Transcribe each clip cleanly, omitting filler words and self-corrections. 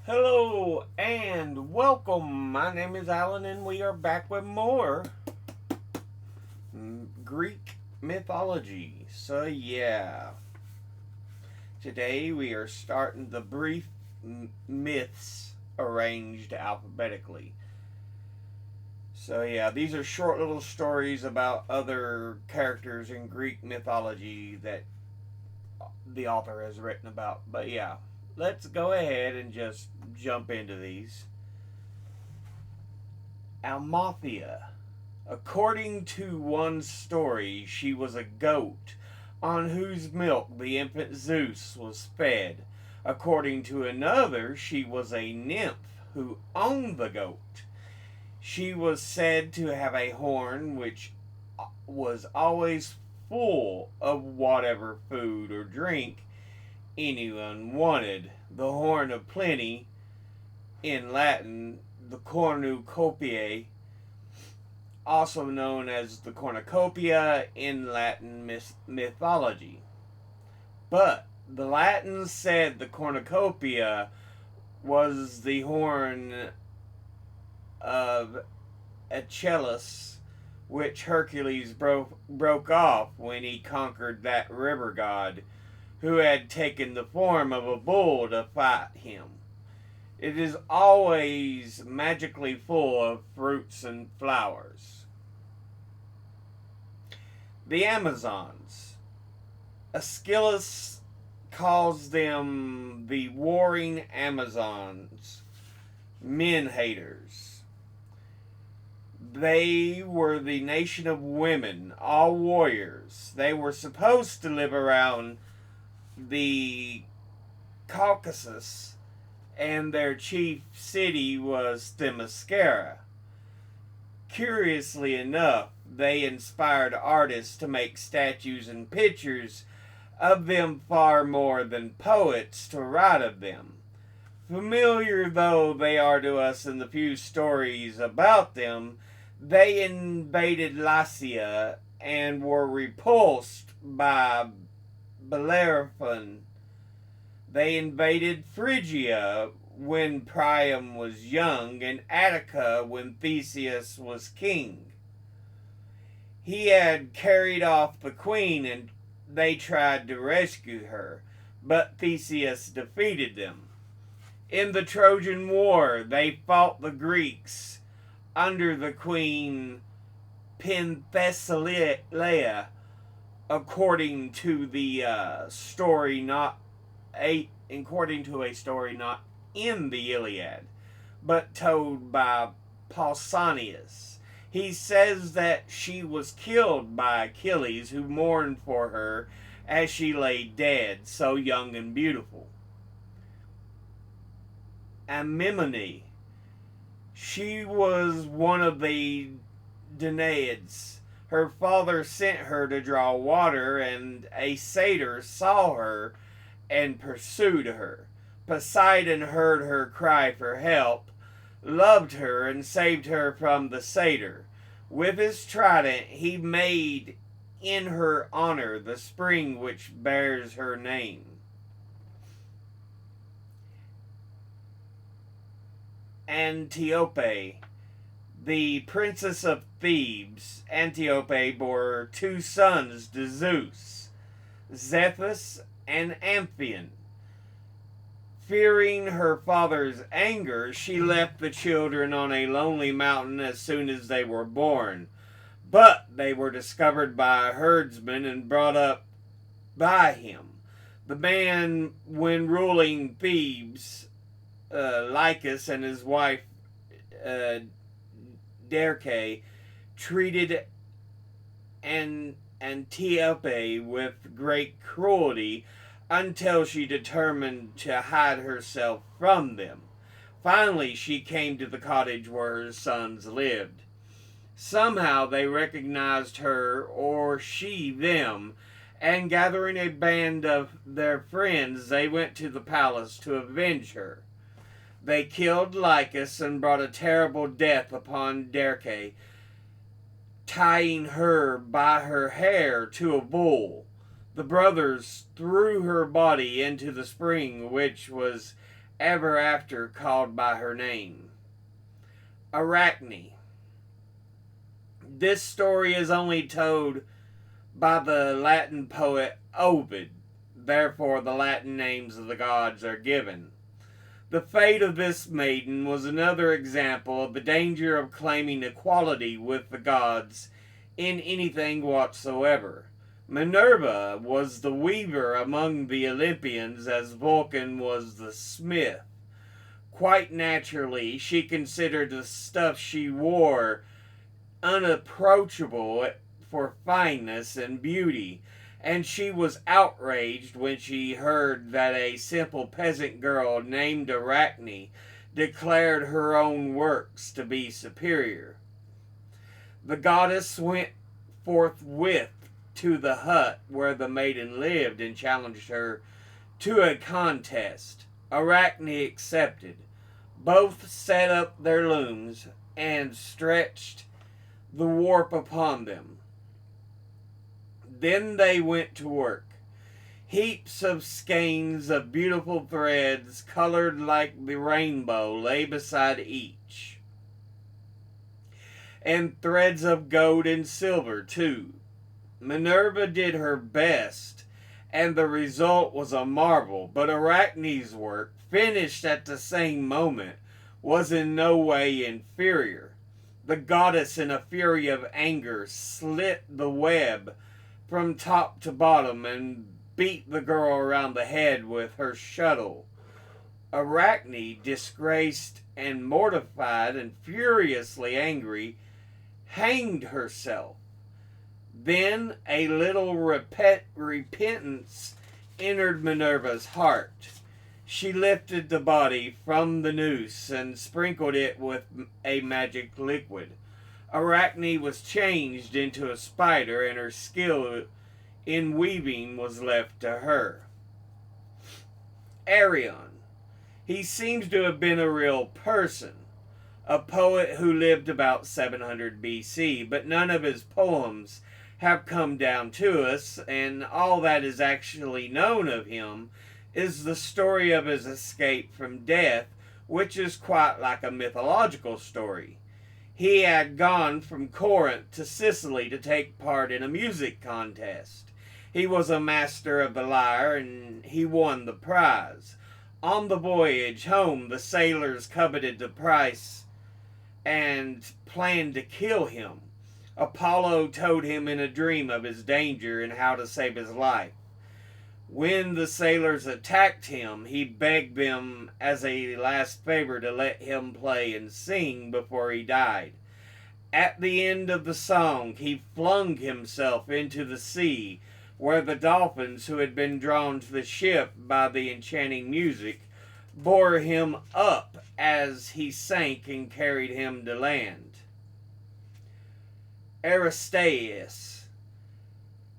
Hello and welcome. My name is Alan, and we are back with more Greek mythology. Today we are starting the brief myths arranged alphabetically. These are short little stories about other characters in Greek mythology that the author has written about. Let's go ahead and just jump into these. Amalthea. According to one story, she was a goat on whose milk the infant Zeus was fed. According to another, she was a nymph who owned the goat. She was said to have a horn which was always full of whatever food or drink anyone wanted. The horn of plenty, in Latin, the cornucopiae, also known as the cornucopia in Latin mythology. But the Latins said the cornucopia was the horn of Achilles, which Hercules broke off when he conquered that river god who had taken the form of a bull to fight him. It is always magically full of fruits and flowers. The Amazons. Aeschylus calls them the warring Amazons, men haters. They were the nation of women, all warriors. They were supposed to live around the Caucasus, and their chief city was Themyscira. Curiously enough, they inspired artists to make statues and pictures of them far more than poets to write of them. Familiar though they are to us in the few stories about them, they invaded Lycia and were repulsed by Bellerophon. They invaded Phrygia when Priam was young, and Attica when Theseus was king. He had carried off the queen, and they tried to rescue her, but Theseus defeated them. In the Trojan War, they fought the Greeks under the queen Penthesilea, according to a story not in the Iliad, but told by Pausanias. He says that she was killed by Achilles, who mourned for her as she lay dead, so young and beautiful. Amymone. She was one of the Danaids. Her father sent her to draw water, and a satyr saw her and pursued her. Poseidon heard her cry for help, loved her, and saved her from the satyr. With his trident he made in her honor the spring which bears her name. Antiope. The princess of Thebes, Antiope bore two sons to Zeus, Zethus and Amphion. Fearing her father's anger, she left the children on a lonely mountain as soon as they were born. But they were discovered by a herdsman and brought up by him. The man, when ruling Thebes, Lycus, and his wife Derke, treated Antiope with great cruelty until she determined to hide herself from them. Finally, she came to the cottage where her sons lived. Somehow they recognized her, or she them, and gathering a band of their friends, they went to the palace to avenge her. They killed Lycus and brought a terrible death upon Derke, tying her by her hair to a bull. The brothers threw her body into the spring, which was ever after called by her name. Arachne. This story is only told by the Latin poet Ovid, therefore the Latin names of the gods are given. The fate of this maiden was another example of the danger of claiming equality with the gods in anything whatsoever. Minerva was the weaver among the Olympians as Vulcan was the smith. Quite naturally, she considered the stuff she wore unapproachable for fineness and beauty, and she was outraged when she heard that a simple peasant girl named Arachne declared her own works to be superior. The goddess went forthwith to the hut where the maiden lived and challenged her to a contest. Arachne accepted. Both set up their looms and stretched the warp upon them. Then they went to work. Heaps of skeins of beautiful threads colored like the rainbow lay beside each, and threads of gold and silver too. Minerva did her best, and the result was a marvel, but Arachne's work, finished at the same moment, was in no way inferior. The goddess, in a fury of anger, slit the web from top to bottom and beat the girl around the head with her shuttle. Arachne, disgraced and mortified and furiously angry, hanged herself. Then a little repentance entered Minerva's heart. She lifted the body from the noose and sprinkled it with a magic liquid. Arachne was changed into a spider, and her skill in weaving was left to her. Arion. He seems to have been a real person, a poet who lived about 700 BC, but none of his poems have come down to us, and all that is actually known of him is the story of his escape from death, which is quite like a mythological story. He had gone from Corinth to Sicily to take part in a music contest. He was a master of the lyre, and he won the prize. On the voyage home, the sailors coveted the prize and planned to kill him. Apollo told him in a dream of his danger and how to save his life. When the sailors attacked him, he begged them as a last favor to let him play and sing before he died. At the end of the song, he flung himself into the sea, where the dolphins, who had been drawn to the ship by the enchanting music, bore him up as he sank and carried him to land. Aristaeus.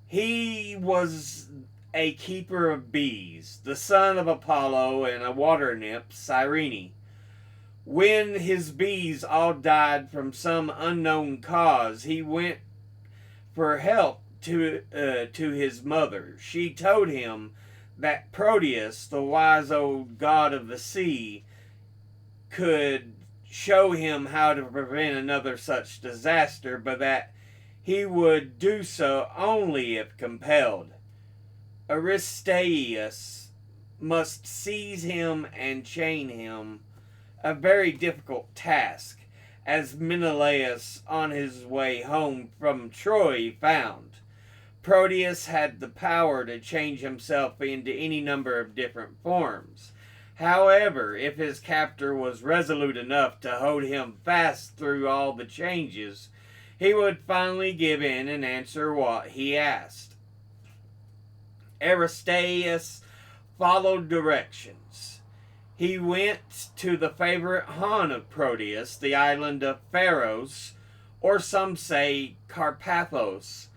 He was a keeper of bees, the son of Apollo and a water nymph, Cyrene. When his bees all died from some unknown cause, he went for help to his mother. She told him that Proteus, the wise old god of the sea, could show him how to prevent another such disaster, but that he would do so only if compelled. Aristaeus must seize him and chain him, a very difficult task, as Menelaus on his way home from Troy found. Proteus had the power to change himself into any number of different forms. However, if his captor was resolute enough to hold him fast through all the changes, he would finally give in and answer what he asked. Aristaeus followed directions. He went to the favorite haunt of Proteus, the island of Pharos, or some say Carpathos.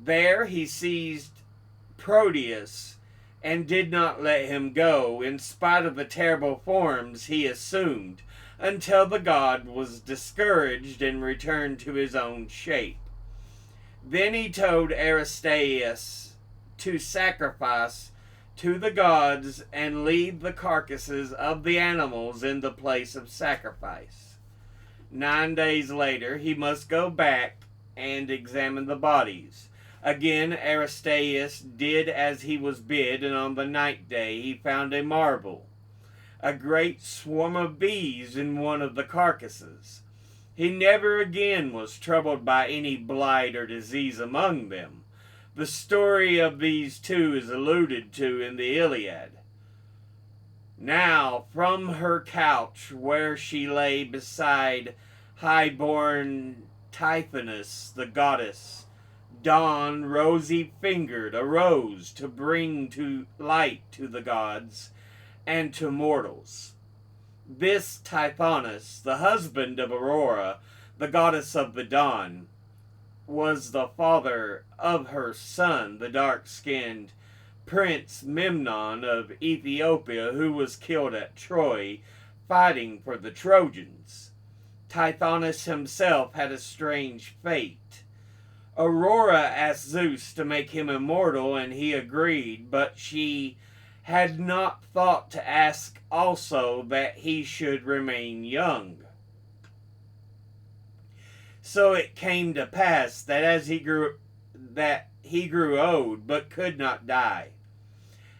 There he seized Proteus and did not let him go, in spite of the terrible forms he assumed, until the god was discouraged and returned to his own shape. Then he told Aristaeus to sacrifice to the gods and leave the carcasses of the animals in the place of sacrifice. 9 days later, he must go back and examine the bodies. Again, Aristeus did as he was bid, and on the 9th day he found a marvel, a great swarm of bees in one of the carcasses. He never again was troubled by any blight or disease among them. The story of these two is alluded to in the Iliad. Now, from her couch where she lay beside high-born Tithonus, the goddess, Dawn, rosy-fingered, arose to bring to light to the gods and to mortals. This Tithonus, the husband of Aurora, the goddess of the dawn, was the father of her son, the dark-skinned Prince Memnon of Ethiopia, who was killed at Troy fighting for the Trojans. Tithonus himself had a strange fate. Aurora asked Zeus to make him immortal, and he agreed, but she had not thought to ask also that he should remain young. So it came to pass that he grew old, but could not die.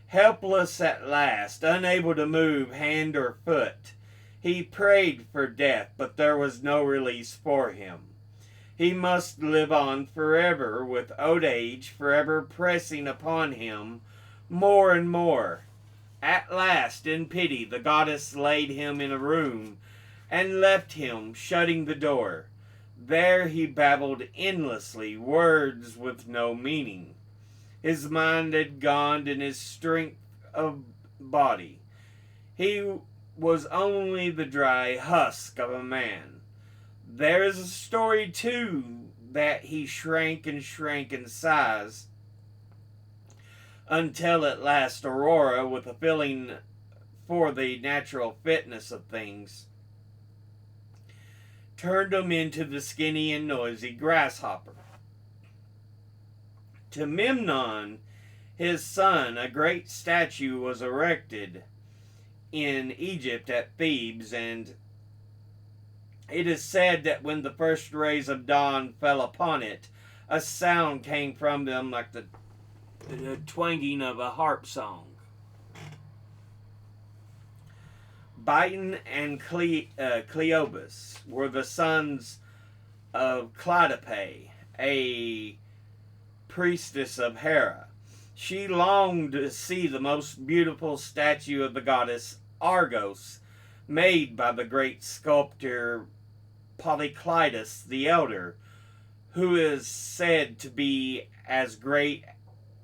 Helpless at last, unable to move hand or foot, he prayed for death, but there was no release for him. He must live on forever, with old age forever pressing upon him more and more. At last, in pity, the goddess laid him in a room and left him, shutting the door. There he babbled endlessly, words with no meaning. His mind had gone and his strength of body. He was only the dry husk of a man. There is a story, too, that he shrank and shrank in size, until at last Aurora, with a feeling for the natural fitness of things, turned him into the skinny and noisy grasshopper. To Memnon, his son, a great statue was erected in Egypt at Thebes, and it is said that when the first rays of dawn fell upon it, a sound came from them like the twanging of a harp song. Biton and Cleobus were the sons of Calliope, a priestess of Hera. She longed to see the most beautiful statue of the goddess Argos, made by the great sculptor Polyclitus the Elder, who is said to be as great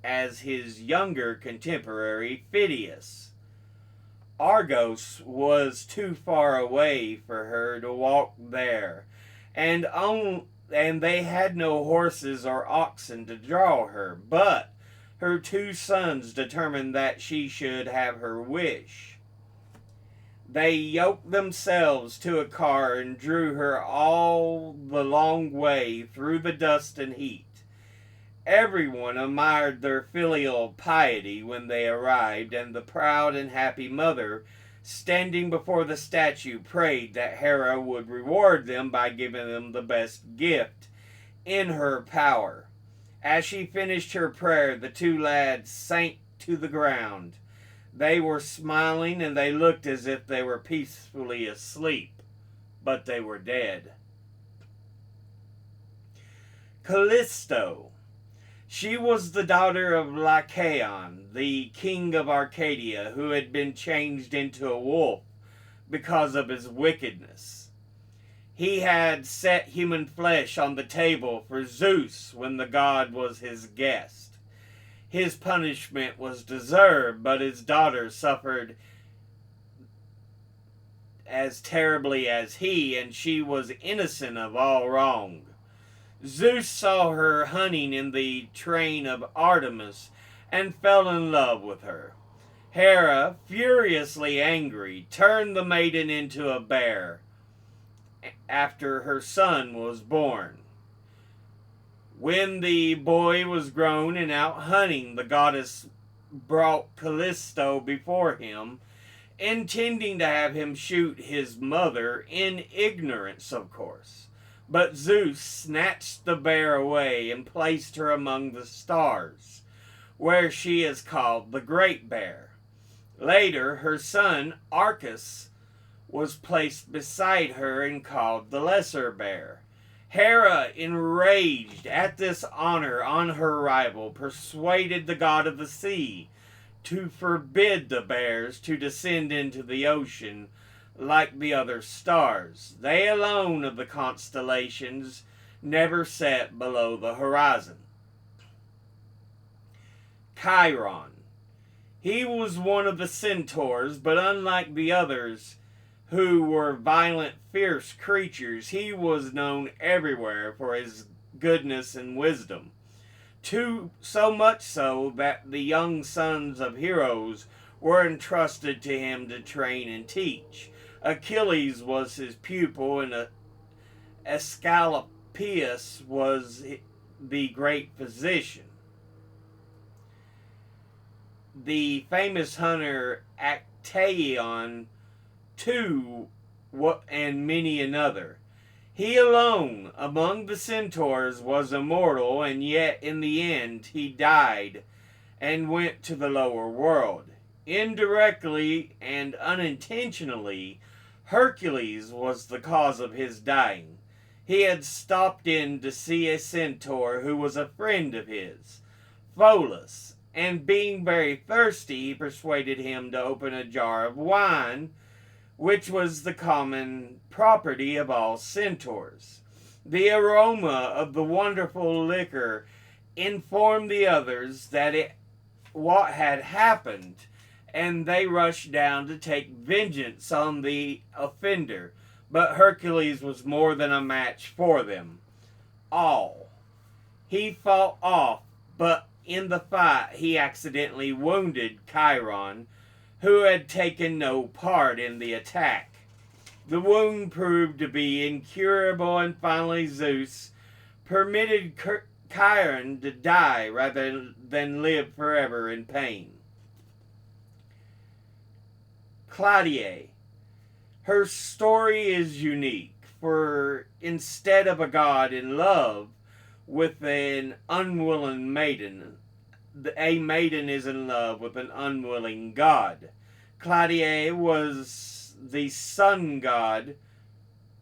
as his younger contemporary Phidias. Argos was too far away for her to walk there, and they had no horses or oxen to draw her, but her two sons determined that she should have her wish. They yoked themselves to a car and drew her all the long way through the dust and heat. Everyone admired their filial piety when they arrived, and the proud and happy mother, standing before the statue, prayed that Hera would reward them by giving them the best gift in her power. As she finished her prayer, the two lads sank to the ground. They were smiling, and they looked as if they were peacefully asleep, but they were dead. Callisto. She was the daughter of Lycaon, the king of Arcadia, who had been changed into a wolf because of his wickedness. He had set human flesh on the table for Zeus when the god was his guest. His punishment was deserved, but his daughter suffered as terribly as he, and she was innocent of all wrong. Zeus saw her hunting in the train of Artemis and fell in love with her. Hera, furiously angry, turned the maiden into a bear after her son was born. When the boy was grown and out hunting, the goddess brought Callisto before him, intending to have him shoot his mother, in ignorance, of course. But Zeus snatched the bear away and placed her among the stars, where she is called the Great Bear. Later, her son, Arcas, was placed beside her and called the Lesser Bear. Hera, enraged at this honor on her rival, persuaded the god of the sea to forbid the bears to descend into the ocean like the other stars. They alone of the constellations never set below the horizon. Chiron. He was one of the centaurs, but unlike the others, who were violent, fierce creatures, he was known everywhere for his goodness and wisdom. So much so that the young sons of heroes were entrusted to him to train and teach. Achilles was his pupil, and Asclepius was the great physician. The famous hunter Actaeon, too, and many another. He alone among the centaurs was immortal, and yet in the end he died and went to the lower world. Indirectly and unintentionally, Hercules was the cause of his dying. He had stopped in to see a centaur who was a friend of his, Pholus, and being very thirsty, he persuaded him to open a jar of wine, which was the common property of all centaurs. The aroma of the wonderful liquor informed the others that what had happened, and they rushed down to take vengeance on the offender. But Hercules was more than a match for them all. He fought off, but in the fight he accidentally wounded Chiron, who had taken no part in the attack. The wound proved to be incurable, and finally Zeus permitted Chiron to die rather than live forever in pain. Claudia. Her story is unique, for instead of a god in love with an unwilling maiden, a maiden is in love with an unwilling god. Claudia was the sun god,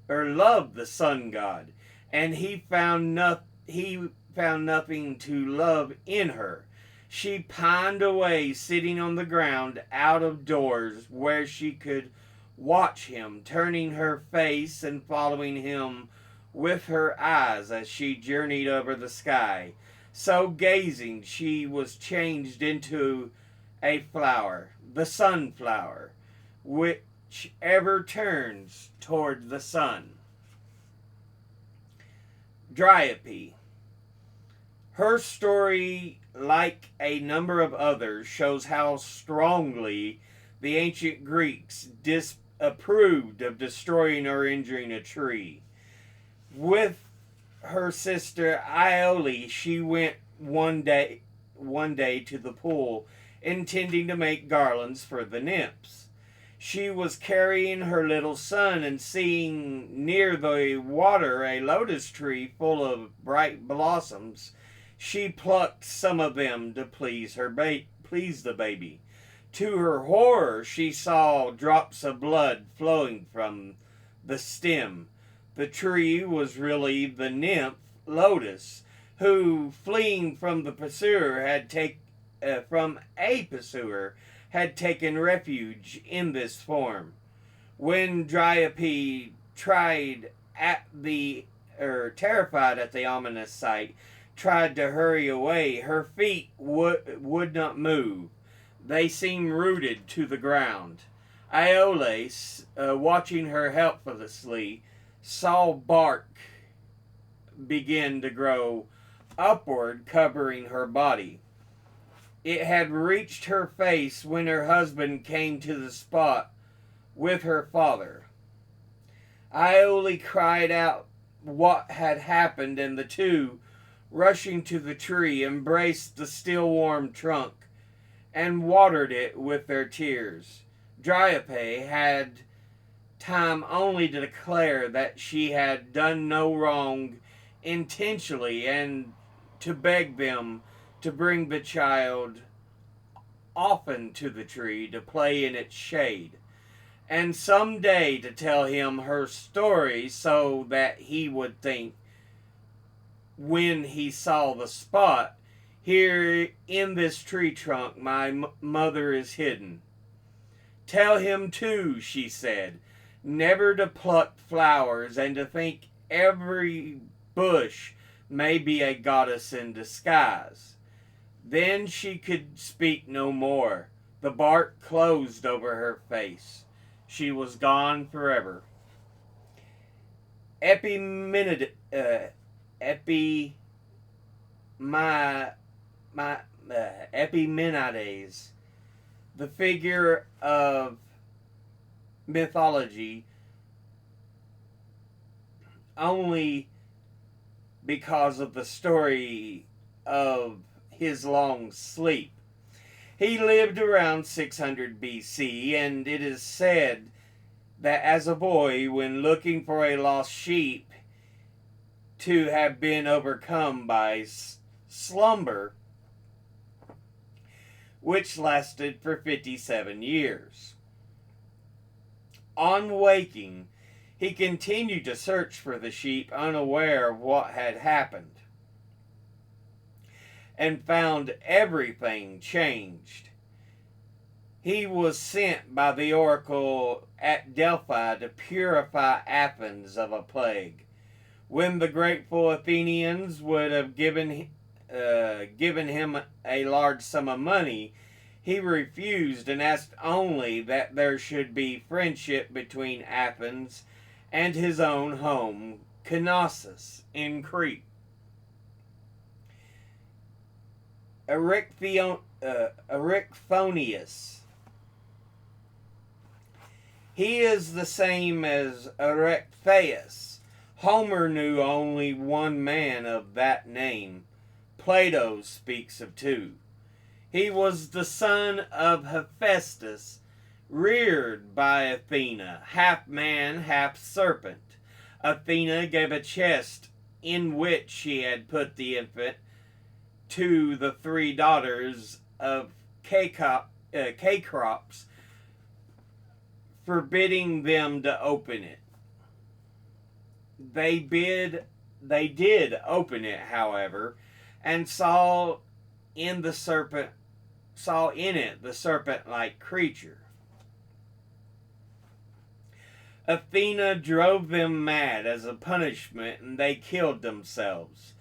or loved the sun god, and he found nothing to love in her. She pined away, sitting on the ground out of doors, where she could watch him, turning her face and following him with her eyes as she journeyed over the sky. So gazing, she was changed into a flower, the sunflower, which ever turns toward the sun. Dryope. Her story, like a number of others, shows how strongly the ancient Greeks disapproved of destroying or injuring a tree. With her sister Iole, she went one day to the pool, intending to make garlands for the nymphs. She was carrying her little son, and seeing near the water a lotus tree full of bright blossoms, she plucked some of them to please the baby. To her horror, she saw drops of blood flowing from the stem. The tree was really the nymph Lotus, who, fleeing from a pursuer, had taken refuge in this form. When Dryope terrified at the ominous sight, tried to hurry away, her feet would not move. They seemed rooted to the ground. Iole, watching her helplessly, saw bark begin to grow upward, covering her body. It had reached her face when her husband came to the spot with her father. Iole cried out what had happened, and the two, rushing to the tree, embraced the still warm trunk and watered it with their tears. Dryope had time only to declare that she had done no wrong intentionally and to beg them to bring the child often to the tree to play in its shade, and some day to tell him her story so that he would think when he saw the spot, here in this tree trunk my mother is hidden. Tell him too, she said, never to pluck flowers and to think every bush may be a goddess in disguise. Then she could speak no more. The bark closed over her face. She was gone forever. Epiminid, Epi, Epimenides, the figure of mythology, only because of the story of his long sleep. He lived around 600 BC, and it is said that as a boy, when looking for a lost sheep, to have been overcome by slumber, which lasted for 57 years. On waking, he continued to search for the sheep, unaware of what had happened, and found everything changed. He was sent by the oracle at Delphi to purify Athens of a plague. When the grateful Athenians would have given him a large sum of money, he refused and asked only that there should be friendship between Athens and his own home, Knossos, in Crete. Erichthonius. He is the same as Erechtheus. Homer knew only one man of that name. Plato speaks of two. He was the son of Hephaestus, reared by Athena, half man, half serpent. Athena gave a chest in which she had put the infant to the three daughters of Cecrops, forbidding them to open it. They did open it, however, and saw in it the serpent-like creature. Athena drove them mad as a punishment, and they killed themselves,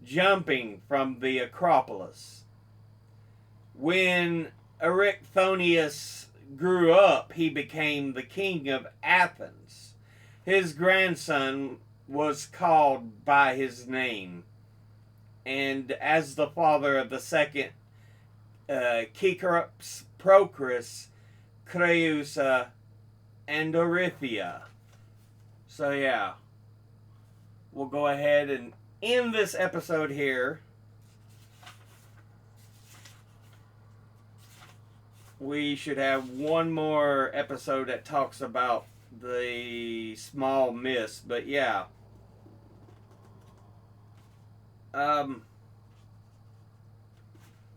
jumping from the Acropolis. When Erichthonius grew up, he became the king of Athens. His grandson was called by his name, and as the father of the second Cecrops, Procris, Creusa, and Orythia. So yeah, we'll go ahead and end this episode here. We should have one more episode that talks about the small myths, but yeah.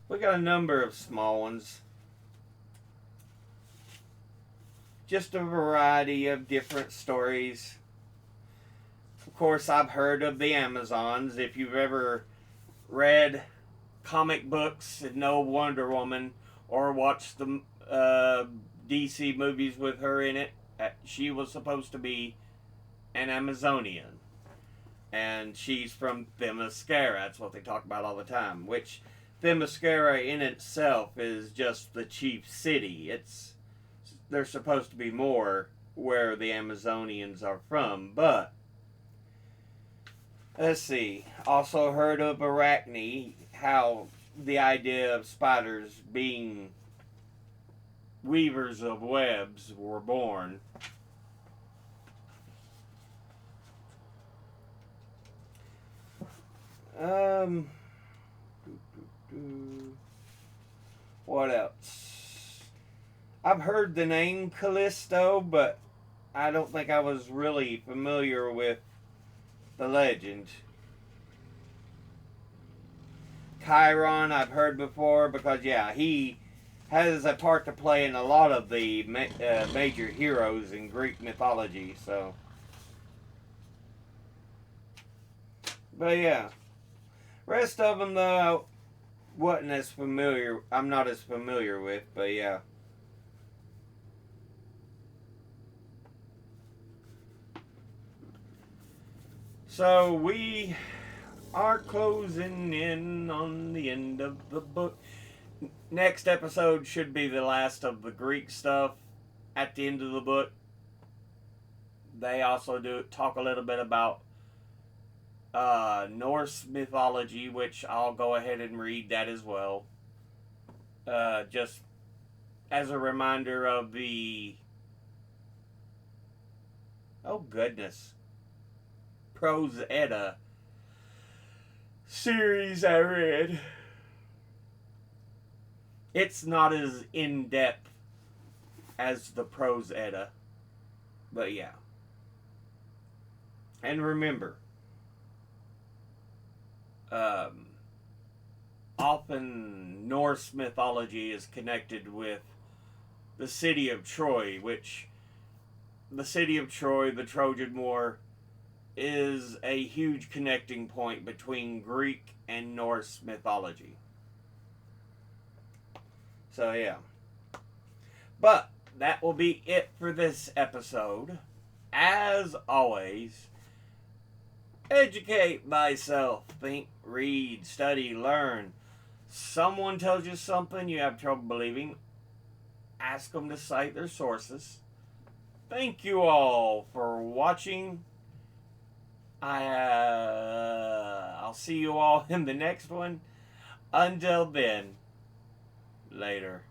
We got a number of small ones. Just a variety of different stories. Of course, I've heard of the Amazons. If you've ever read comic books and know Wonder Woman, or watched the DC movies with her in it, she was supposed to be an Amazonian. And she's from Themyscira. That's what they talk about all the time. Which Themyscira in itself is just the chief city. There's supposed to be more where the Amazonians are from, but let's see. Also heard of Arachne, how the idea of spiders being weavers of webs were born. What else? I've heard the name Callisto, but I don't think I was really familiar with the legend. Chiron, I've heard before because, yeah, he has a part to play in a lot of the major heroes in Greek mythology, so. But, yeah. Rest of them, though, wasn't as familiar. I'm not as familiar with, but, yeah. So, we are closing in on the end of the book. Next episode should be the last of the Greek stuff at the end of the book. They also do talk a little bit about Norse mythology, which I'll go ahead and read that as well. Just as a reminder of the, oh goodness, Prose Edda series I read. It's not as in-depth as the Prose Edda, but yeah. And remember, often Norse mythology is connected with the city of Troy, which the city of Troy, the Trojan War, is a huge connecting point between Greek and Norse mythology. So, yeah. But that will be it for this episode. As always, educate thyself. Think, read, study, learn. Someone tells you something you have trouble believing, ask them to cite their sources. Thank you all for watching. I'll see you all in the next one. Until then, later.